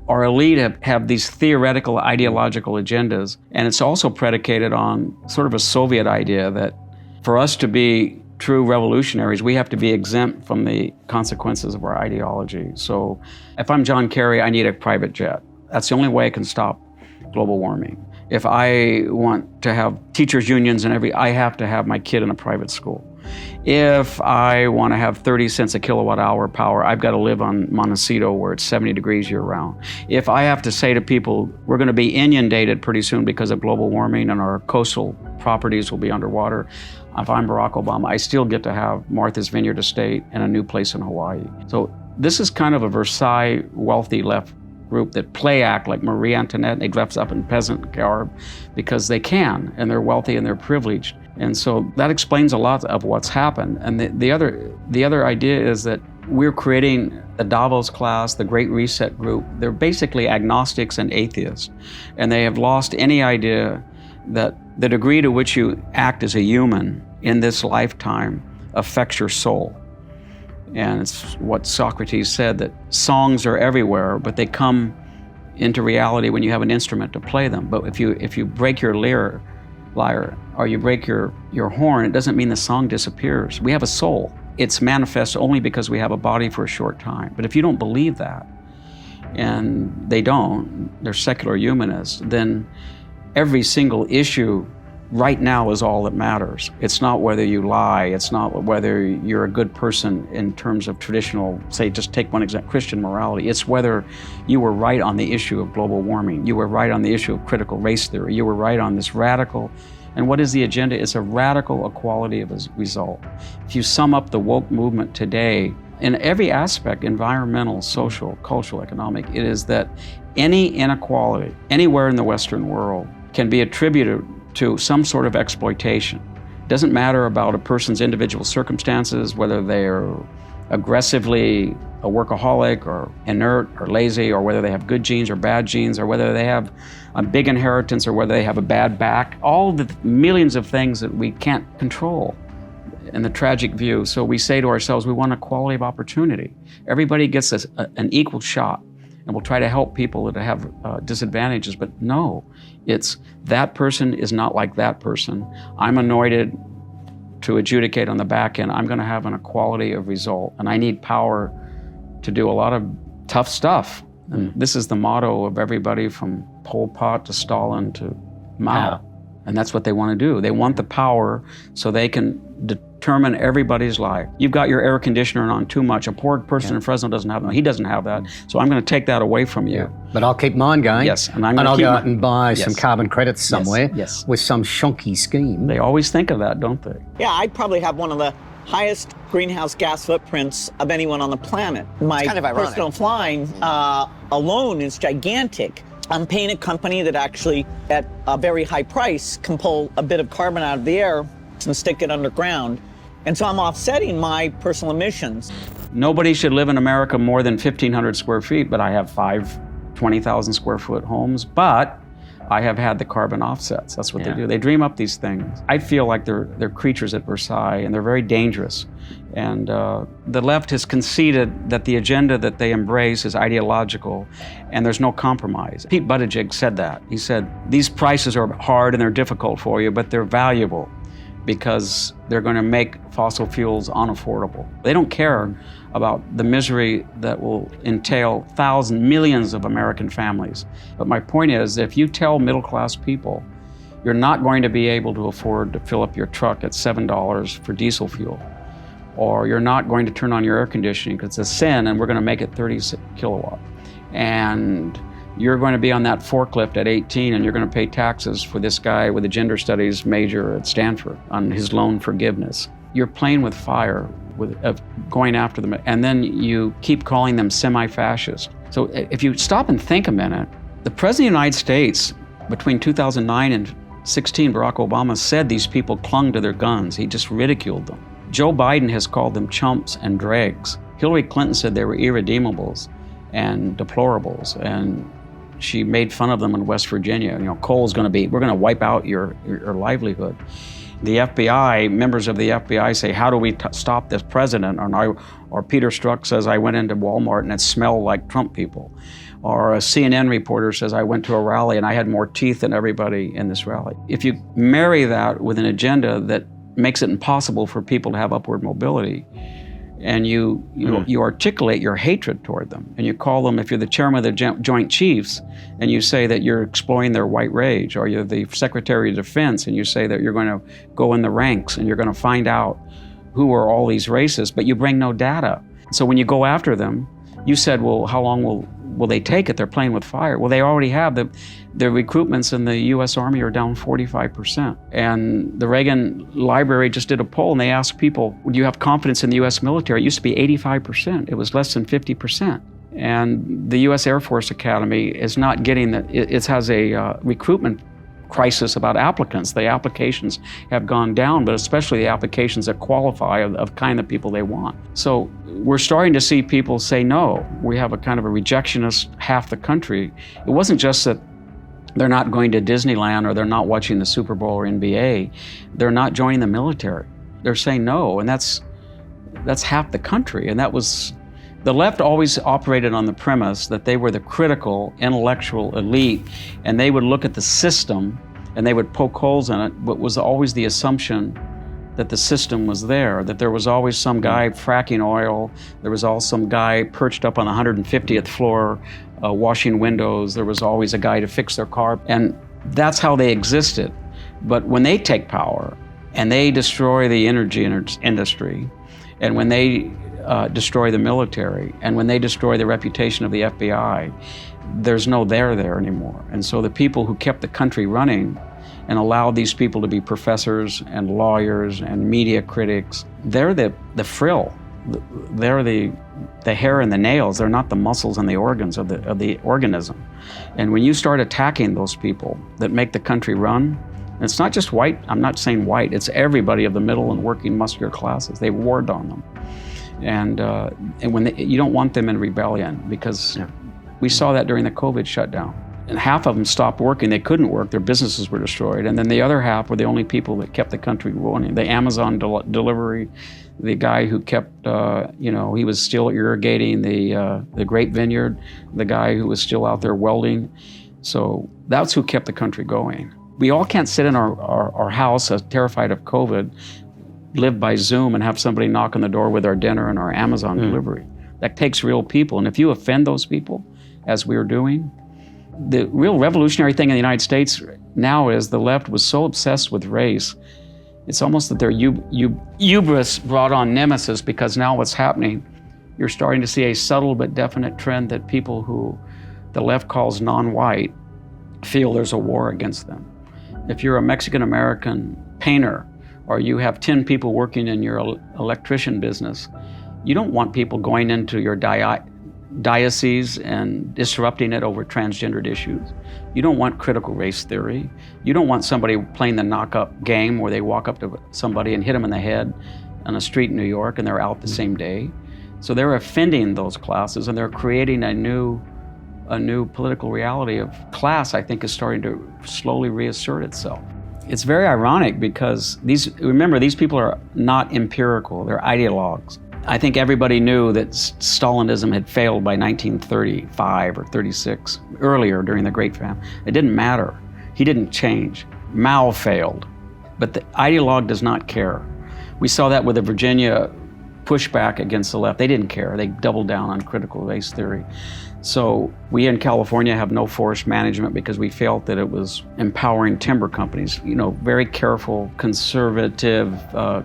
our elite have these theoretical ideological agendas, and it's also predicated on sort of a Soviet idea that for us to be true revolutionaries, we have to be exempt from the consequences of our ideology. So if I'm John Kerry, I need a private jet. That's the only way I can stop global warming. If I want to have teachers' unions and I have to have my kid in a private school. If I want to have 30 cents a kilowatt hour power, I've got to live on Montecito where it's 70 degrees year round. If I have to say to people, we're going to be inundated pretty soon because of global warming and our coastal properties will be underwater, if I'm Barack Obama, I still get to have Martha's Vineyard Estate and a new place in Hawaii. So this is kind of a Versailles wealthy left group that play act like Marie Antoinette. They dress up in peasant garb because they can, and they're wealthy and they're privileged. And so that explains a lot of what's happened. And the other idea is that we're creating the Davos class, the Great Reset group. They're basically agnostics and atheists. And they have lost any idea that the degree to which you act as a human in this lifetime affects your soul. And it's what Socrates said, that songs are everywhere, but they come into reality when you have an instrument to play them. But if you break your lyre, or you break your horn, it doesn't mean the song disappears. We have a soul. It's manifest only because we have a body for a short time. But if you don't believe that, and they don't, they're secular humanists, then every single issue right now is all that matters. It's not whether you lie, it's not whether you're a good person in terms of traditional, say, just take one example, Christian morality. It's whether you were right on the issue of global warming, you were right on the issue of critical race theory, you were right on this radical, and what is the agenda? It's a radical equality of a result. If you sum up the woke movement today, in every aspect, environmental, social, cultural, economic, it is that any inequality anywhere in the Western world can be attributed to some sort of exploitation. It doesn't matter about a person's individual circumstances, whether they're aggressively a workaholic or inert or lazy, or whether they have good genes or bad genes, or whether they have a big inheritance or whether they have a bad back, all the millions of things that we can't control in the tragic view. So we say to ourselves, we want equality of opportunity. Everybody gets an equal shot. And we'll try to help people that have disadvantages, but no, it's that person is not like that person. I'm anointed to adjudicate on the back end. I'm gonna have an equality of result, and I need power to do a lot of tough stuff. And this is the motto of everybody from Pol Pot to Stalin to Mao. And that's what they want to do. They want the power so they can determine everybody's life. You've got your air conditioner on too much. A poor person in Fresno doesn't have that. He doesn't have that. So I'm going to take that away from you. But I'll keep mine going. Yes. And I'll go out and buy some carbon credits somewhere with some shonky scheme. They always think of that, don't they? Yeah, I probably have one of the highest greenhouse gas footprints of anyone on the planet. My personal flying alone is gigantic. I'm paying a company that actually, at a very high price, can pull a bit of carbon out of the air and stick it underground. And so I'm offsetting my personal emissions. Nobody should live in America more than 1,500 square feet, but I have 20,000 square foot homes, but I have had the carbon offsets. That's what they do. They dream up these things. I feel like they're creatures at Versailles, and they're very dangerous. And the left has conceded that the agenda that they embrace is ideological, and there's no compromise. Pete Buttigieg said that. He said, these prices are hard and they're difficult for you, but they're valuable because they're going to make fossil fuels unaffordable. They don't care about the misery that will entail millions of American families. But my point is, if you tell middle-class people you're not going to be able to afford to fill up your truck at $7 for diesel fuel, or you're not going to turn on your air conditioning because it's a sin and we're going to make it 30 kilowatt, and you're going to be on that forklift at 18 and you're going to pay taxes for this guy with a gender studies major at Stanford on his loan forgiveness. You're playing with fire, of going after them, and then you keep calling them semi-fascist. So if you stop and think a minute, the President of the United States, between 2009 and 16, Barack Obama said these people clung to their guns. He just ridiculed them. Joe Biden has called them chumps and dregs. Hillary Clinton said they were irredeemables and deplorables, and she made fun of them in West Virginia. You know, we're going to wipe out your livelihood. the FBI, members of the FBI say, how do we stop this president? Or Peter Strzok says, I went into Walmart and it smelled like Trump people. Or a CNN reporter says, I went to a rally and I had more teeth than everybody in this rally. If you marry that with an agenda that makes it impossible for people to have upward mobility, and you articulate your hatred toward them, and you call them, if you're the chairman of the Joint Chiefs, and you say that you're exploiting their white rage, or you're the Secretary of Defense, and you say that you're going to go in the ranks and you're going to find out who are all these racists, but you bring no data. So when you go after them, you said, well, how long will they take it? They're playing with fire. Well, they already have. The recruitments in the U.S. Army are down 45%. And the Reagan Library just did a poll and they asked people, do you have confidence in the U.S. military? It used to be 85%. It was less than 50%. And the U.S. Air Force Academy is not getting that. It has a recruitment crisis about applicants. The applications have gone down, but especially the applications that qualify of kind of people they want. So we're starting to see people say no. We have a kind of a rejectionist half the country. It wasn't just that they're not going to Disneyland or they're not watching the Super Bowl or NBA. They're not joining the military. They're saying no, and that's half the country. And that was, the left always operated on the premise that they were the critical intellectual elite, and they would look at the system and they would poke holes in it, but was always the assumption that the system was there, that there was always some guy fracking oil, there was always some guy perched up on the 150th floor washing windows, there was always a guy to fix their car, and that's how they existed. But when they take power and they destroy the energy industry, and when they destroy the military, and when they destroy the reputation of the FBI, there's no there anymore. And so the people who kept the country running and allowed these people to be professors and lawyers and media critics, they're the frill. They're the hair and the nails. They're not the muscles and the organs of the organism. And when you start attacking those people that make the country run, and it's not just white, I'm not saying white, it's everybody of the middle and working muscular classes. They warred on them. And when you don't want them in rebellion, because we saw that during the COVID shutdown. And half of them stopped working. They couldn't work. Their businesses were destroyed. And then the other half were the only people that kept the country running. The Amazon delivery, the guy who kept, he was still irrigating the grape vineyard, the guy who was still out there welding. So that's who kept the country going. We all can't sit in our house terrified of COVID, live by Zoom and have somebody knock on the door with our dinner and our Amazon delivery. That takes real people. And if you offend those people, as we are doing, the real revolutionary thing in the United States now is the left was so obsessed with race. It's almost that their hubris brought on nemesis, because now what's happening, you're starting to see a subtle but definite trend that people who the left calls non-white feel there's a war against them. If you're a Mexican-American painter, or you have 10 people working in your electrician business, you don't want people going into your diocese and disrupting it over transgendered issues. You don't want critical race theory. You don't want somebody playing the knock-up game where they walk up to somebody and hit them in the head on a street in New York and they're out the same day. So they're offending those classes, and they're creating a new political reality of class, I think, is starting to slowly reassert itself. It's very ironic because remember, these people are not empirical, they're ideologues. I think everybody knew that Stalinism had failed by 1935 or 36, earlier during the Great Famine. It didn't matter. He didn't change. Mao failed, but the ideologue does not care. We saw that with the Virginia pushback against the left. They didn't care. They doubled down on critical race theory. So we in California have no forest management because we felt that it was empowering timber companies, very careful, conservative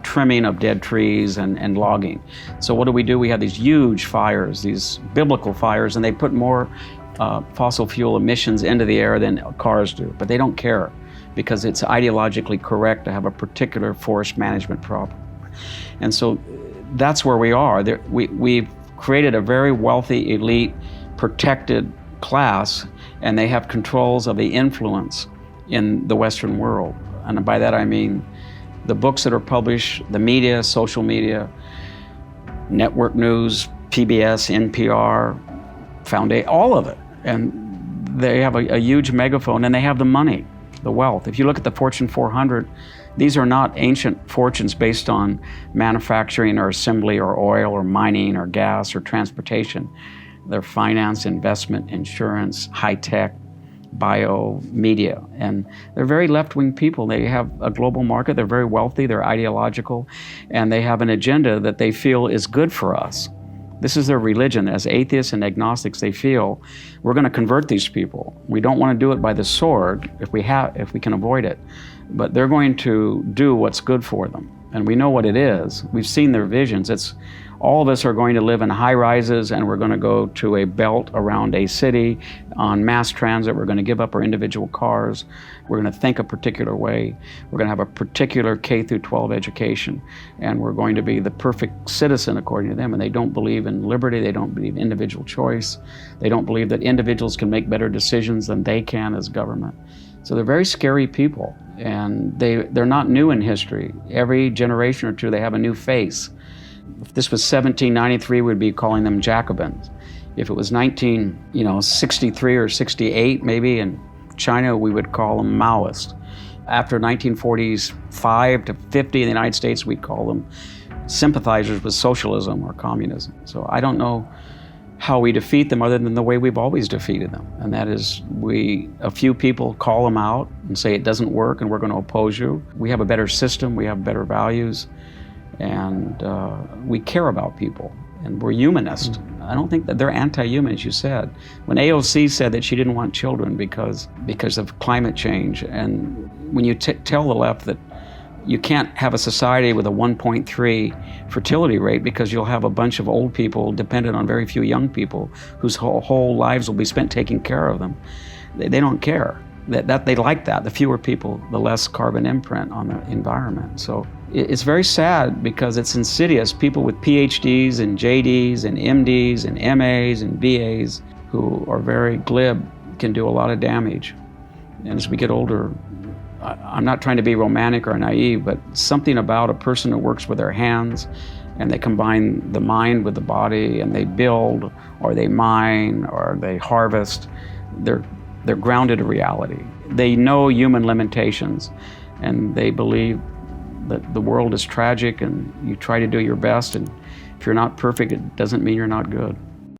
trimming of dead trees and logging. So what do? We have these huge fires, these biblical fires, and they put more fossil fuel emissions into the air than cars do, but they don't care because it's ideologically correct to have a particular forest management problem. And so that's where we are. We've created a very wealthy, elite, protected class, and they have controls of the influence in the Western world. And by that I mean the books that are published, the media, social media, network news, PBS, NPR, Foundation, all of it. And they have a huge megaphone, and they have the money. the wealth. If you look at the Fortune 400, these are not ancient fortunes based on manufacturing or assembly or oil or mining or gas or transportation. They're finance, investment, insurance, high tech, bio, media, and they're very left-wing people. They have a global market, they're very wealthy, they're ideological, and they have an agenda that they feel is good for us. This is their religion. As atheists and agnostics, they feel we're going to convert these people. We don't want to do it by the sword if we can avoid it, but they're going to do what's good for them. And we know what it is. We've seen their visions. It's all of us are going to live in high rises, and we're going to go to a belt around a city on mass transit. We're going to give up our individual cars. We're going to think a particular way. We're going to have a particular K through 12 education, and we're going to be the perfect citizen according to them. And they don't believe in liberty. They don't believe in individual choice. They don't believe that individuals can make better decisions than they can as government. So they're very scary people, and they're not new in history. Every generation or two, they have a new face. If this was 1793, we'd be calling them Jacobins. If it was 1963 or 68, maybe in China, we would call them Maoist. After 1945 to 50 in the United States, we'd call them sympathizers with socialism or communism. So I don't know how we defeat them other than the way we've always defeated them. And that is a few people call them out and say it doesn't work and we're going to oppose you. We have a better system, we have better values, and we care about people, and we're humanist. I don't think that they're anti-human, as you said. When AOC said that she didn't want children because of climate change, and when you tell the left that you can't have a society with a 1.3 fertility rate because you'll have a bunch of old people dependent on very few young people whose whole lives will be spent taking care of them, they don't care. That they like that. The fewer people, the less carbon imprint on the environment. So it's very sad because it's insidious. People with PhDs and JDs and MDs and MAs and BAs who are very glib can do a lot of damage. And as we get older, I'm not trying to be romantic or naive, but something about a person who works with their hands and they combine the mind with the body and they build or they mine or they harvest, they're grounded in reality. They know human limitations, and they believe that the world is tragic and you try to do your best, and if you're not perfect, it doesn't mean you're not good.